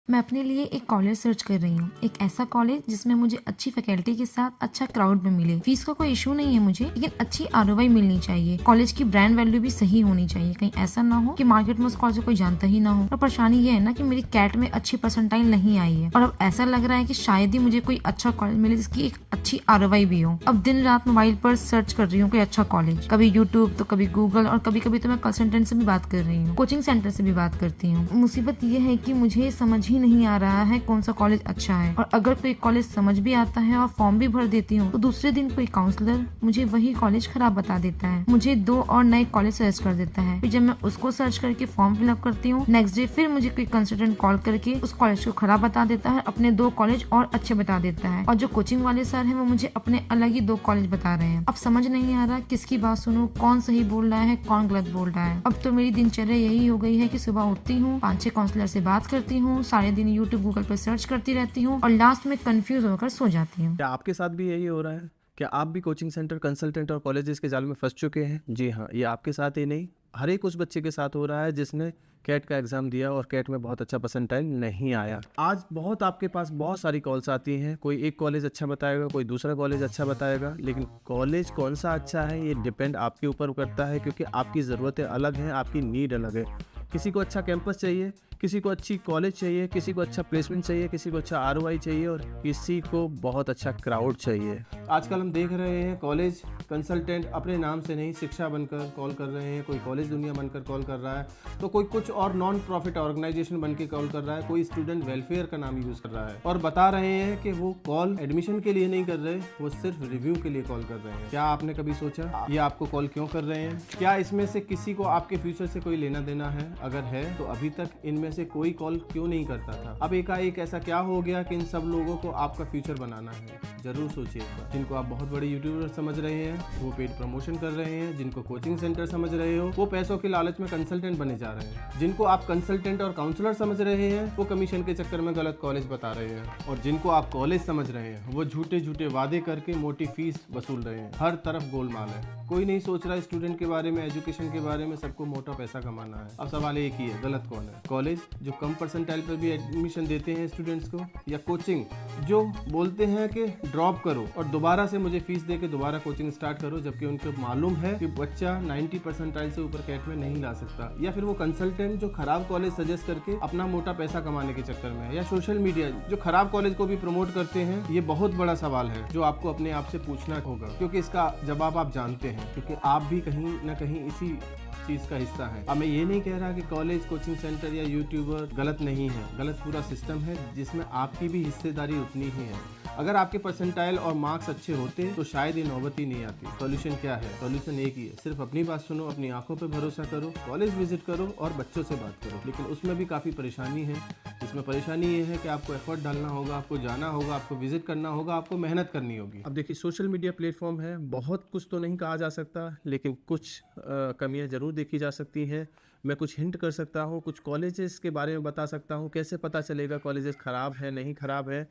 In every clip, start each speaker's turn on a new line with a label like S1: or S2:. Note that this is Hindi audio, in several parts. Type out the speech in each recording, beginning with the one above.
S1: मैं अपने लिए एक कॉलेज सर्च कर रही हूँ। एक ऐसा कॉलेज जिसमें मुझे अच्छी फैकल्टी के साथ अच्छा क्राउड में मिले। फीस का कोई इशू नहीं है मुझे, लेकिन अच्छी आरओआई मिलनी चाहिए। कॉलेज की ब्रांड वैल्यू भी सही होनी चाहिए। कहीं ऐसा ना हो कि मार्केट में उस कॉलेज को कोई जानता ही ना हो। और परेशानी ये है ना कि मेरी कैट में अच्छी परसेंटाइल नहीं आई है और अब ऐसा लग रहा है कि शायद ही मुझे कोई अच्छा कॉलेज मिले जिसकी एक अच्छी आरओआई भी हो। अब दिन रात मोबाइल पर सर्च कर रही हूँ कोई अच्छा कॉलेज, कभी यूट्यूब तो कभी गूगल और कभी कभी तो मैं कंसल्टेंट से भी बात कर रही हूँ, कोचिंग सेंटर से भी बात करती हूँ। मुसीबत ये है कि मुझे समझ ही नहीं आ रहा है कौन सा कॉलेज अच्छा है, और अगर कोई कॉलेज समझ भी आता है और फॉर्म भी भर देती हूँ तो दूसरे दिन कोई काउंसलर मुझे वही कॉलेज खराब बता देता है, मुझे दो और नए कॉलेज सजेस्ट कर देता है। फिर जब मैं उसको सर्च करके फॉर्म फिलअप करती हूँ, नेक्स्ट डे फिर मुझे कोई कंसल्टेंट कॉल करके उस कॉलेज को खराब बता देता है, अपने दो कॉलेज और अच्छे बता देता है। और जो कोचिंग वाले सर है वो मुझे अपने अलग ही दो कॉलेज बता रहे हैं। अब समझ नहीं आ रहा किसकी बात सुनूं, कौन सही बोल रहा है कौन गलत बोल रहा है। अब तो मेरी दिनचर्या यही हो गई है कि सुबह उठती हूँ, 5-6 काउंसलर से बात करती हूँ, सारे दिन यूट्यूब गूगल पर सर्च करती रहती हूँ और लास्ट में कंफ्यूज होकर सो जाती हूँ।
S2: क्या आपके साथ भी यही हो रहा है? क्या आप भी कोचिंग सेंटर, कंसल्टेंट और कॉलेजेस के जाल में फंस चुके हैं? जी हाँ, ये आपके साथ ही नहीं, हर एक उस बच्चे के साथ हो रहा है जिसने कैट का एग्ज़ाम दिया और कैट में बहुत अच्छा परसेंटाइल नहीं आया। आज बहुत आपके पास बहुत सारी कॉल्स आती हैं, कोई एक कॉलेज अच्छा बताएगा, कोई दूसरा कॉलेज अच्छा बताएगा, लेकिन कॉलेज कौन सा अच्छा है ये डिपेंड आपके ऊपर करता है, क्योंकि आपकी ज़रूरतें अलग हैं, आपकी नीड अलग है। किसी को अच्छा कैंपस चाहिए, किसी को अच्छी कॉलेज चाहिए, किसी को अच्छा प्लेसमेंट चाहिए, किसी को अच्छा आरओआई चाहिए और किसी को बहुत अच्छा क्राउड चाहिए। आजकल हम देख रहे हैं कॉलेज कंसल्टेंट अपने नाम से नहीं शिक्षा बनकर कॉल कर रहे हैं, कोई कॉलेज दुनिया बनकर कॉल कर रहा है, तो कोई कुछ और नॉन प्रॉफिट ऑर्गेनाइजेशन बन के कॉल कर रहा है, कोई स्टूडेंट वेलफेयर का नाम यूज़ कर रहा है और बता रहे हैं कि वो कॉल एडमिशन के लिए नहीं कर रहे, वो सिर्फ रिव्यू के लिए कॉल कर रहे हैं। क्या आपने कभी सोचा ये आपको कॉल क्यों कर रहे हैं? क्या इसमें से किसी को आपके फ्यूचर से कोई लेना देना है? अगर है तो अभी तक इनमें से कोई कॉल क्यों नहीं करता था? अब एकाएक ऐसा क्या हो गया कि इन सब लोगों को आपका फ्यूचर बनाना है? जरूर सोचिए एक बार। जिनको आप बहुत बड़े यूट्यूबर समझ रहे हैं वो पेड प्रमोशन कर रहे हैं, जिनको कोचिंग सेंटर समझ रहे हो वो पैसों के लालच में कंसल्टेंट बने जा रहे हैं, जिनको आप कंसल्टेंट और काउंसलर समझ रहे हैं वो कमीशन के चक्कर में गलत कॉलेज बता रहे हैं, और जिनको आप कॉलेज समझ रहे हैं वो झूठे झूठे वादे करके मोटी फीस वसूल रहे हैं। हर तरफ गोलमाल है, कोई नहीं सोच रहा स्टूडेंट के बारे में, एजुकेशन के बारे में। सबको मोटा पैसा कमाना है। अब सवाल एक ही है, गलत कौन है? कॉलेज जो कम परसेंटाइल पर भी एडमिशन देते हैं स्टूडेंट्स को, या कोचिंग जो बोलते हैं कि ड्रॉप करो और दोबारा से मुझे फीस दे के दोबारा कोचिंग स्टार्ट करो, जबकि उनको मालूम है कि बच्चा 90 परसेंटाइल से ऊपर कैट में नहीं ला सकता? या फिर वो कंसल्टेंट जो खराब कॉलेज सजेस्ट करके अपना मोटा पैसा कमाने के चक्कर में है? या सोशल मीडिया जो खराब कॉलेज को भी प्रमोट करते हैं? ये बहुत बड़ा सवाल है जो आपको अपने आप से पूछना होगा, क्योंकि इसका जवाब आप जानते हैं, क्योंकि आप भी कहीं ना कहीं इसी चीज़ का हिस्सा है। अब मैं ये नहीं कह रहा कि कॉलेज, कोचिंग सेंटर या यूट्यूबर गलत नहीं है, गलत पूरा सिस्टम है जिसमें आपकी भी हिस्सेदारी उतनी ही है। अगर आपके परसेंटाइल और मार्क्स अच्छे होते तो शायद ये नौबत ही नहीं आती। सॉल्यूशन क्या है? सॉल्यूशन एक ही है, सिर्फ अपनी बात सुनो, अपनी आंखों पे भरोसा करो, कॉलेज विजिट करो और बच्चों से बात करो। लेकिन उसमें भी काफ़ी परेशानी है। इसमें परेशानी ये है कि आपको एफर्ट डालना होगा, आपको जाना होगा, आपको विजिट करना होगा, आपको मेहनत करनी होगी। अब देखिए, सोशल मीडिया प्लेटफॉर्म है, बहुत कुछ तो नहीं कहा जा सकता, लेकिन कुछ कमियां ज़रूर देखी जा सकती हैं। मैं कुछ हिंट कर सकता हूँ, कुछ कॉलेजेस के बारे में बता सकता हूँ। कैसे पता चलेगा कॉलेजेस ख़राब है नहीं ख़राब है,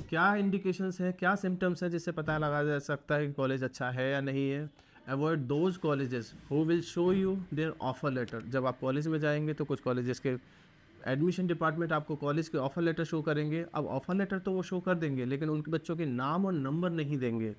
S2: क्या इंडिकेशंस है, क्या सिम्टम्स है जिससे पता लगा जा सकता है कि कॉलेज अच्छा है या नहीं है। Avoid those colleges who will show you their offer letter. जब आप कॉलेज में जाएंगे तो कुछ कॉलेजेस के एडमिशन डिपार्टमेंट आपको कॉलेज के ऑफर लेटर शो करेंगे। अब ऑफर लेटर तो वो शो कर देंगे, लेकिन उनके बच्चों के नाम और नंबर नहीं देंगे।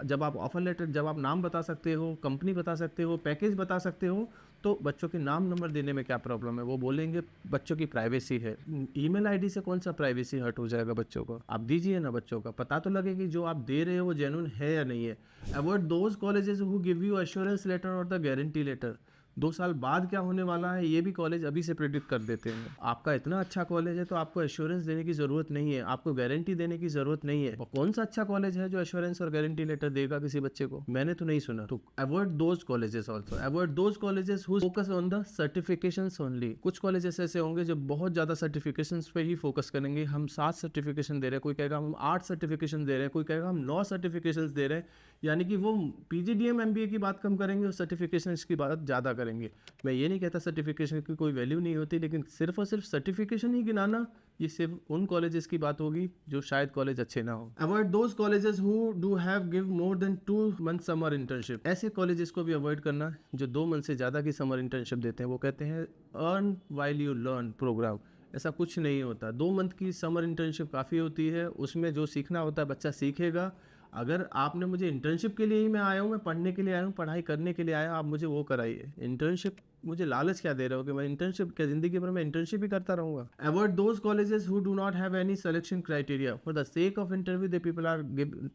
S2: जब आप ऑफर लेटर, जब आप नाम बता सकते हो, कंपनी बता सकते हो, पैकेज बता सकते हो, तो बच्चों के नाम नंबर देने में क्या प्रॉब्लम है? वो बोलेंगे बच्चों की प्राइवेसी है। ईमेल आईडी से कौन सा प्राइवेसी हर्ट हो जाएगा बच्चों को? आप दीजिए ना, बच्चों का पता तो लगे कि जो आप दे रहे हो वो जेन्युइन है या नहीं है। Avoid those colleges who give you assurance letter और द गारंटी लेटर। 2 साल बाद क्या होने वाला है ये भी कॉलेज अभी से प्रेडिक्ट कर देते हैं। आपका इतना अच्छा कॉलेज है तो आपको एश्योरेंस देने की जरूरत नहीं है, आपको गारंटी देने की जरूरत नहीं है। और कौन सा अच्छा कॉलेज है जो एश्योरेंस और गारंटी लेटर देगा किसी बच्चे को? मैंने तो नहीं सुना। तो avoid those colleges also, avoid those colleges who focus on the certifications only. कुछ कॉलेजेस ऐसे होंगे जो बहुत ज्यादा सर्टिफिकेशंस पे ही फोकस करेंगे। हम 7 सर्टिफिकेशन दे रहे हैं, कोई कहेगा हम 8 सर्टिफिकेशन दे रहे हैं, कोई कहेगा हम 9 सर्टिफिकेशन दे रहे हैं। यानी कि वो पीजीडीएम एमबीए की बात कम करेंगे और सर्टिफिकेशन की बात ज़्यादा करेंगे। मैं ये नहीं कहता सर्टिफिकेशन की कोई वैल्यू नहीं होती, लेकिन सिर्फ और सिर्फ सर्टिफिकेशन ही गिनाना, ये सिर्फ उन कॉलेजेस की बात होगी जो शायद कॉलेज अच्छे ना हो। Avoid those colleges who do have give more than 2 month summer internship. ऐसे कॉलेजेस को भी अवॉइड करना जो 2 मंथ से ज़्यादा की समर इंटर्नशिप देते हैं। वो कहते हैं earn while you learn program. ऐसा कुछ नहीं होता। 2 मंथ की समर इंटर्नशिप काफ़ी होती है, उसमें जो सीखना होता है बच्चा सीखेगा। अगर आपने मुझे इंटर्नशिप के लिए ही मैं आया हूँ, मैं पढ़ने के लिए आया हूँ, पढ़ाई करने के लिए आया हूँ, आप मुझे वो कराइए। इंटर्नशिप मुझे लालच क्या दे रहे हो कि मैं इंटर्नशिप क्या ज़िंदगी भर मैं इंटर्नशिप ही करता रहूँगा। Avoid those colleges who do not have any selection criteria for the sake of interview they people are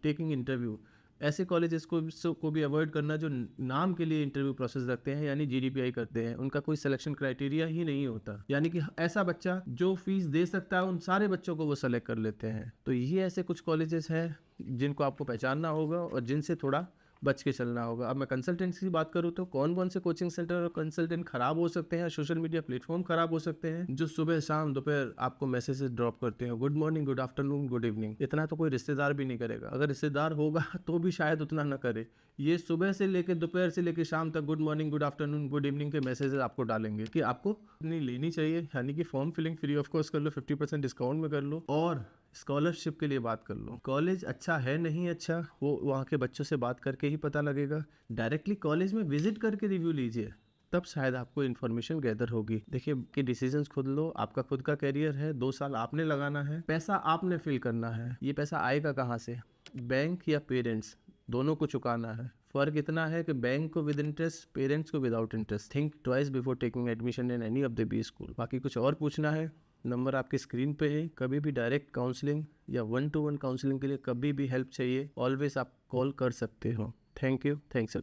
S2: taking interview. ऐसे कॉलेजेस को भी अवॉइड करना जो नाम के लिए इंटरव्यू प्रोसेस रखते हैं, यानी जीडीपीआई करते हैं, उनका कोई सिलेक्शन क्राइटेरिया ही नहीं होता। यानी कि ऐसा बच्चा जो फीस दे सकता है उन सारे बच्चों को वो सेलेक्ट कर लेते हैं। तो ये ऐसे कुछ कॉलेजेस हैं जिनको आपको पहचानना होगा और जिनसे थोड़ा बच के चलना होगा। अब मैं कंसल्टेंसी की बात करूँ तो कौन कौन से कोचिंग सेंटर और कंसल्टेंट खराब हो सकते हैं, सोशल मीडिया प्लेटफॉर्म खराब हो सकते हैं, जो सुबह शाम दोपहर आपको मैसेजेस ड्रॉप करते हैं, good morning, good afternoon, good evening. इतना तो कोई रिश्तेदार भी नहीं करेगा, अगर रिश्तेदार होगा तो भी शायद उतना ना करे। ये सुबह से लेकर दोपहर से लेकर शाम तक good morning, good afternoon, good evening के मैसेजेस आपको डालेंगे कि आपको नहीं लेनी चाहिए। यानी कि form filling free of cost कर लो, 50% डिस्काउंट में कर लो, और स्कॉलरशिप के लिए बात कर लो। कॉलेज अच्छा है नहीं अच्छा, वो वहाँ के बच्चों से बात करके ही पता लगेगा। डायरेक्टली कॉलेज में विजिट करके रिव्यू लीजिए, तब शायद आपको इन्फॉर्मेशन गैदर होगी। देखिए कि डिसीजंस खुद लो, आपका खुद का कैरियर है, 2 साल आपने लगाना है, पैसा आपने फिल करना है। ये पैसा आएगा कहाँ से? बैंक या पेरेंट्स, दोनों को चुकाना है। फर्क इतना है कि बैंक को विद इंटरेस्ट, पेरेंट्स को without interest. Think twice before taking admission in any of the B school. बाकी कुछ और पूछना है, नंबर आपकी स्क्रीन पे है। कभी भी डायरेक्ट काउंसलिंग या 1-to-1 काउंसलिंग के लिए कभी भी हेल्प चाहिए, ऑलवेज आप कॉल कर सकते हो। Thank you, thanks a lot.